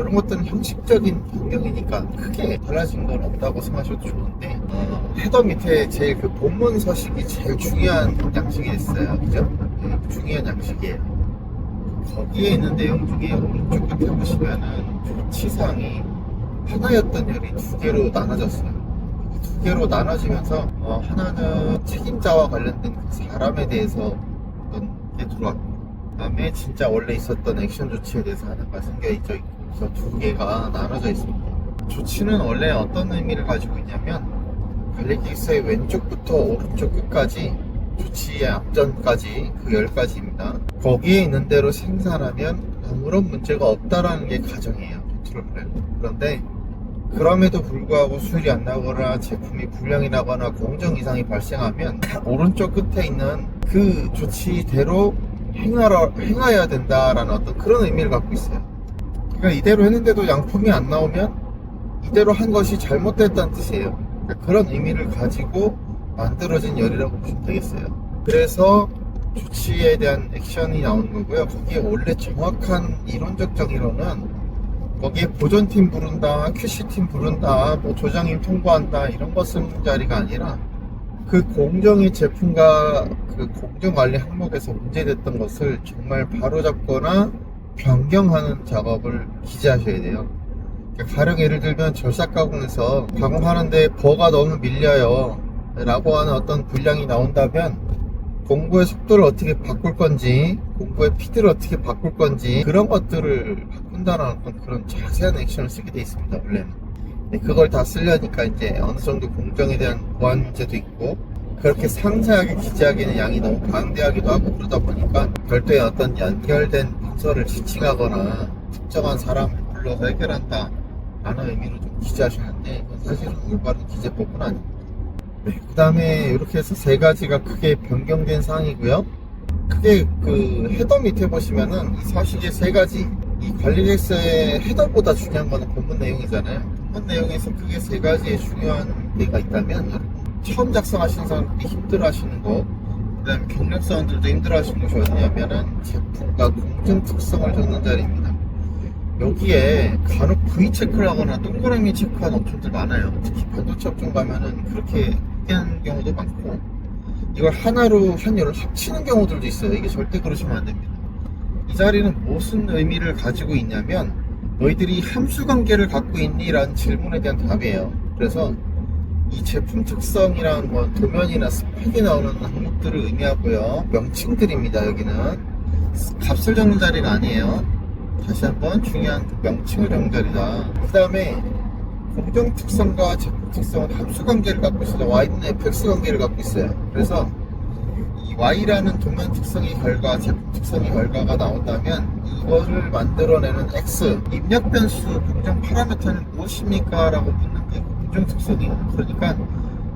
이런 것들은 형식적인 변경이니까 크게 달라진 건 없다고 생각하셔도 좋은데, 헤더 밑에 제일 그 본문 서식이 제일 중요한 양식이 있어요. 그죠? 네, 중요한 양식이에요. 거기에 있는 내용 중에 오른쪽 끝에 보시면은 조치사항이 하나였던 열이 두 개로 나눠졌어요. 두 개로 나눠지면서 하나는 책임자와 관련된 그 사람에 대해서 어떤 게 들어왔고, 그 다음에 진짜 원래 있었던 액션 조치에 대해서 하나가 생겨있죠. 그래서 두 개가 나눠져 있습니다. 조치는 원래 어떤 의미를 가지고 있냐면, 관리기획서의 왼쪽부터 오른쪽 끝까지 조치의 앞전까지 그 10가지입니다. 거기에 있는 대로 생산하면 아무런 문제가 없다라는 게 가정이에요. 컨트롤 플랜. 그런데 그럼에도 불구하고 수율이 안 나거나 제품이 불량이 나거나 공정 이상이 발생하면 오른쪽 끝에 있는 그 조치대로 행하여야 된다라는 어떤 그런 의미를 갖고 있어요. 그러니까 이대로 했는데도 양품이 안 나오면 이대로 한 것이 잘못됐다는 뜻이에요. 그러니까 그런 의미를 가지고 만들어진 열이라고 보시면 되겠어요. 그래서 조치에 대한 액션이 나오는 거고요. 거기에 원래 정확한 이론적 정의로는 거기에 보존팀 부른다, QC팀 부른다, 뭐 조장님 통보한다 이런 거 쓰는 자리가 아니라 그 공정의 제품과 그 공정관리 항목에서 문제됐던 것을 정말 바로잡거나 변경하는 작업을 기재하셔야 돼요. 그러니까 가령 예를 들면 절삭 가공에서 가공하는데 버가 너무 밀려요 라고 하는 어떤 분량이 나온다면 공구의 속도를 어떻게 바꿀 건지, 공구의 피드를 어떻게 바꿀 건지 그런 것들을 바꾼다는 어떤 그런 자세한 액션을 쓰게 돼 있습니다. 원래는. 네, 그걸 다 쓰려니까 이제 어느 정도 공정에 대한 보안 문제도 있고, 그렇게 상세하게 기재하기에는 양이 너무 방대하기도 하고 그러다 보니까 별도의 어떤 연결된 문서를 지칭하거나 특정한 사람을 불러서 해결한다 라는 의미로 좀 기재하시는데, 그건 사실은 올바른 기재법은 아닙니다. 네, 그 다음에 이렇게 해서 세 가지가 크게 변경된 사항이고요. 크게 그 헤더 밑에 보시면은 이 서식의 세 가지, 이 관리계획서의 헤더보다 중요한 거는 본문 내용이잖아요. 본문 내용에서 크게 세 가지의 중요한 데가 있다면, 처음 작성하시는 사람들이 힘들어 하시는 거, 그 다음에 경력사원들도 힘들어 하시는 것이 어디냐면은 제품과 공정 특성을 적는 자리입니다. 여기에 간혹 V 체크를 하거나 동그라미 체크하는 업종들 많아요. 특히 반도체 업종 가면은 그렇게 하는 경우도 많고, 이걸 하나로 한 열을 합치는 경우들도 있어요. 이게 절대 그러시면 안 됩니다. 이 자리는 무슨 의미를 가지고 있냐면, 너희들이 함수 관계를 갖고 있니? 라는 질문에 대한 답이에요. 그래서 이 제품 특성이란 뭐 도면이나 스펙이 나오는 항목들을 의미하고요. 명칭들입니다. 여기는 값을 적는 자리가 아니에요. 다시 한번 중요한 명칭을 적는 자리다. 그 다음에 공정 특성과 제품 특성은 함수 관계를 갖고 있어요. Y는 fx 관계를 갖고 있어요. 그래서 이 Y라는 도면 특성의 결과, 제품 특성의 결과가 나온다면 이거를 만들어내는 X, 입력 변수 공정 파라미터는 무엇입니까? 라고 묻는 게 공정 특성이에요. 그러니까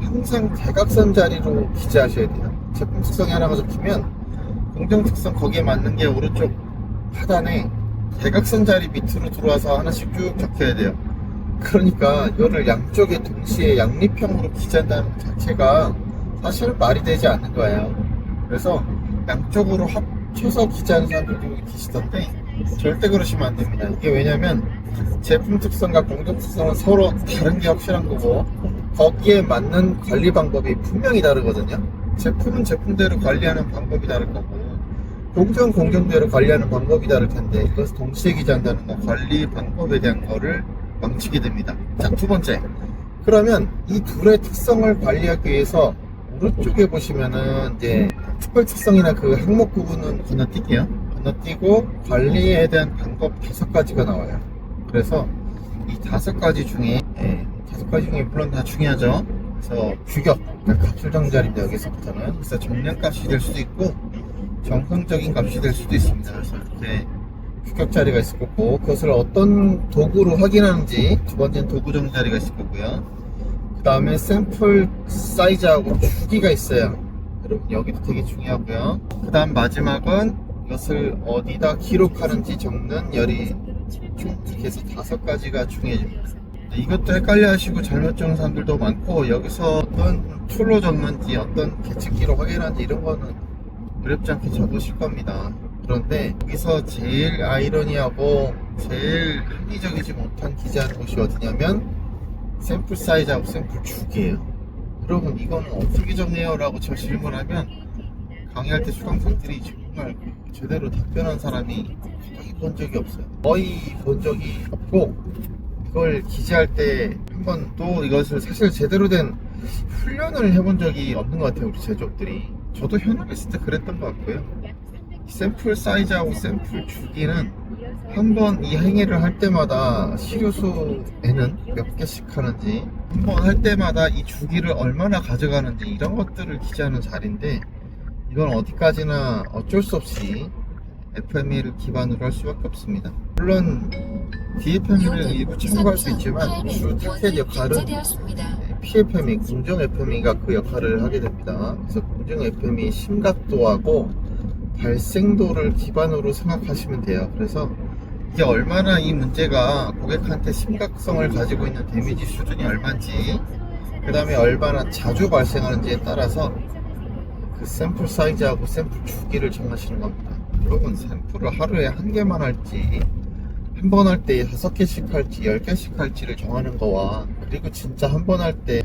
항상 대각선 자리로 기재하셔야 돼요. 제품 특성이 하나가 적히면 공정 특성 거기에 맞는 게 오른쪽 하단에 대각선 자리 밑으로 들어와서 하나씩 쭉 적혀야 돼요. 그러니까 이거를 양쪽에 동시에 양립형으로 기재한다는 것 자체가 사실은 말이 되지 않는 거예요. 그래서 양쪽으로 합쳐서 기재하는 사람들도 계시던데 절대 그러시면 안 됩니다. 이게 왜냐면 제품 특성과 공정 특성은 서로 다른 게 확실한 거고, 거기에 맞는 관리 방법이 분명히 다르거든요. 제품은 제품대로 관리하는 방법이 다를 거고, 공정은 공정대로 관리하는 방법이 다를 텐데, 이것을 동시에 기재한다는 건 관리 방법에 대한 거를 망치게 됩니다. 자, 두 번째. 그러면 이 둘의 특성을 관리하기 위해서 오른쪽에 보시면은 이제 특별 특성이나 그 항목 구분은 건너뛸게요. 건너뛰고 관리에 대한 방법 5가지가 나와요. 그래서 이 5가지 중에, 5가지 중에 물론 다 중요하죠. 그래서 규격, 그러니까 값을 적는 자리인데 여기서부터는. 그래서 정량값이 될 수도 있고 정성적인 값이 될 수도 있습니다. 그래서 이렇게 규격 자리가 있을 거고, 그것을 어떤 도구로 확인하는지 두 번째는 도구 적는 자리가 있을 거고요. 그 다음에 샘플 사이즈하고 주기가 있어요. 여러분 여기도 되게 중요하고요. 그 다음 마지막은 이것을 어디다 기록하는지 적는 열이 총 이렇게 해서 5가지가 중요해집니다. 이것도 헷갈려 하시고 잘못 적는 사람들도 많고, 여기서 어떤 툴로 적는지 어떤 계측기로 확인하는지 이런 거는 어렵지 않게 적으실 겁니다. 그런데 여기서 제일 아이러니하고 제일 합리적이지 못한 기재하는 곳이 어디냐면 샘플 사이즈하고 샘플 주기예요. 여러분 이거는 어떻게 정해요? 라고 저 질문하면 강의할 때 수강생들이 정말 제대로 답변한 사람이 거의 본 적이 없어요. 거의 본 적이 없고, 이걸 기재할 때 한 번 또 이것을 사실 제대로 된 훈련을 해본 적이 없는 것 같아요, 우리 제조업들이. 저도 현업했을 때 그랬던 것 같고요. 샘플 사이즈하고 샘플 주기는 한 번 이 행위를 할 때마다 시료수에는 몇 개씩 하는지, 한 번 할 때마다 이 주기를 얼마나 가져가는지 이런 것들을 기재하는 자리인데, 이건 어디까지나 어쩔 수 없이 FME를 기반으로 할 수밖에 없습니다. 물론 DFME를 일부 참고할 수 있지만 주 타켓 역할은 PFME, 공정 FME가 그 역할을 하게 됩니다. 그래서 공정 FME 심각도하고 발생도를 기반으로 생각하시면 돼요. 그래서 이게 얼마나 이 문제가 고객한테 심각성을 가지고 있는 데미지 수준이 얼마인지, 그 다음에 얼마나 자주 발생하는지에 따라서 그 샘플 사이즈하고 샘플 주기를 정하시는 겁니다. 여러분 샘플을 하루에 한 개만 할지 한 번 할 때 5개씩 할지 10개씩 할지를 정하는 거와, 그리고 진짜 한 번 할 때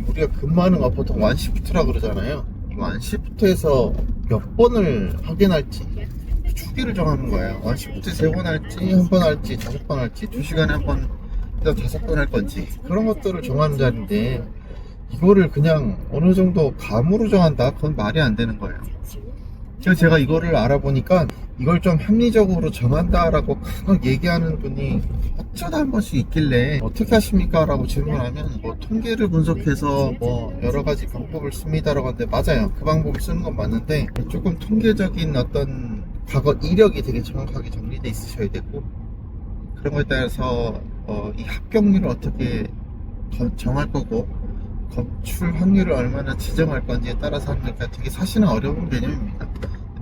우리가 근무하는 거 보통 완시프트라 그러잖아요. 이 완시프트에서 몇 번을 확인할지 주기를 정하는 거예요. 완시프트 3번 할지 한 번 할지 5번 할지 2시간에 한 번 해서 5번 할 건지, 그런 것들을 정하는 자리인데 이거를 그냥 어느 정도 감으로 정한다? 그건 말이 안 되는 거예요. 그래서 제가 이거를 알아보니까 이걸 좀 합리적으로 정한다라고 막 얘기하는 분이 어쩌다 한 번씩 있길래 어떻게 하십니까? 라고 질문하면 뭐 통계를 분석해서 뭐 여러 가지 방법을 씁니다라고 하는데, 맞아요. 그 방법을 쓰는 건 맞는데 조금 통계적인 어떤 과거 이력이 되게 정확하게 정리돼 있으셔야 되고, 그런 거에 따라서 이 합격률을 어떻게 정할 거고 검출 확률을 얼마나 지정할 건지에 따라서 하니까 되게 사실은 어려운 개념입니다.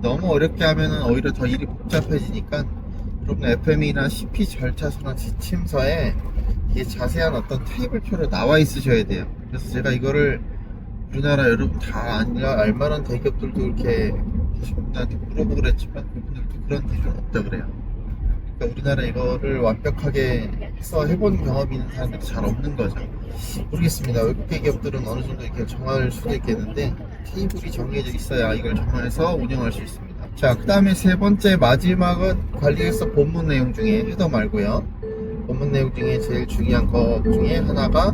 너무 어렵게 하면은 오히려 더 일이 복잡해지니까 여러분 FME나 CP 절차서나 지침서에 이게 자세한 어떤 테이블표로 나와 있으셔야 돼요. 그래서 제가 이거를 우리나라 여러분 다 알만한 대기업들도 이렇게 계신 분들한테 물어보고 그랬지만 그분들도 그런 일은 없다 그래요. 그러니까 우리나라 이거를 완벽하게 해서 해본 경험이 있는 사람들이 잘 없는 거죠. 모르겠습니다. 외국 기업들은 어느 정도 이렇게 정할 수도 있겠는데 테이블이 정해져 있어야 이걸 정해서 운영할 수 있습니다. 자, 그 다음에 세 번째 마지막은 관리에서 본문 내용 중에 헤더 말고요. 본문 내용 중에 제일 중요한 것 중에 하나가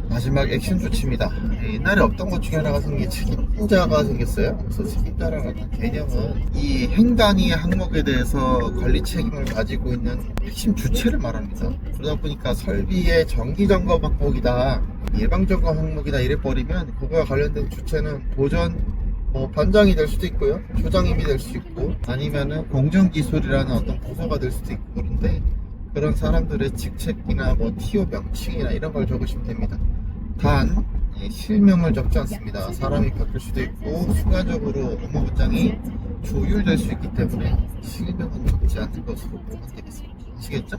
마지막 액션 조치입니다. 옛날에 없던 것 중에 하나가 생긴 책임자가 생겼어요. 그래서 책임자라는 어떤 개념은 이 행단위 항목에 대해서 관리 책임을 가지고 있는 핵심 주체를 말합니다. 그러다 보니까 설비의 정기 점검 항목이다, 예방 점검 항목이다 이래버리면 그거와 관련된 주체는 보전 반장이 될 수도 있고요, 조장임이 될 수 있고, 아니면은 공정기술이라는 어떤 부서가 될 수도 있고, 그런데 그런 사람들의 직책이나 TO 명칭이나 이런 걸 적으시면 됩니다. 단 실명을 적지 않습니다. 사람이 바뀔 수도 있고 순간적으로 업무 분장이 조율될 수 있기 때문에 실명은 적지 않는 것으로 보면 되겠습니다. 아시겠죠?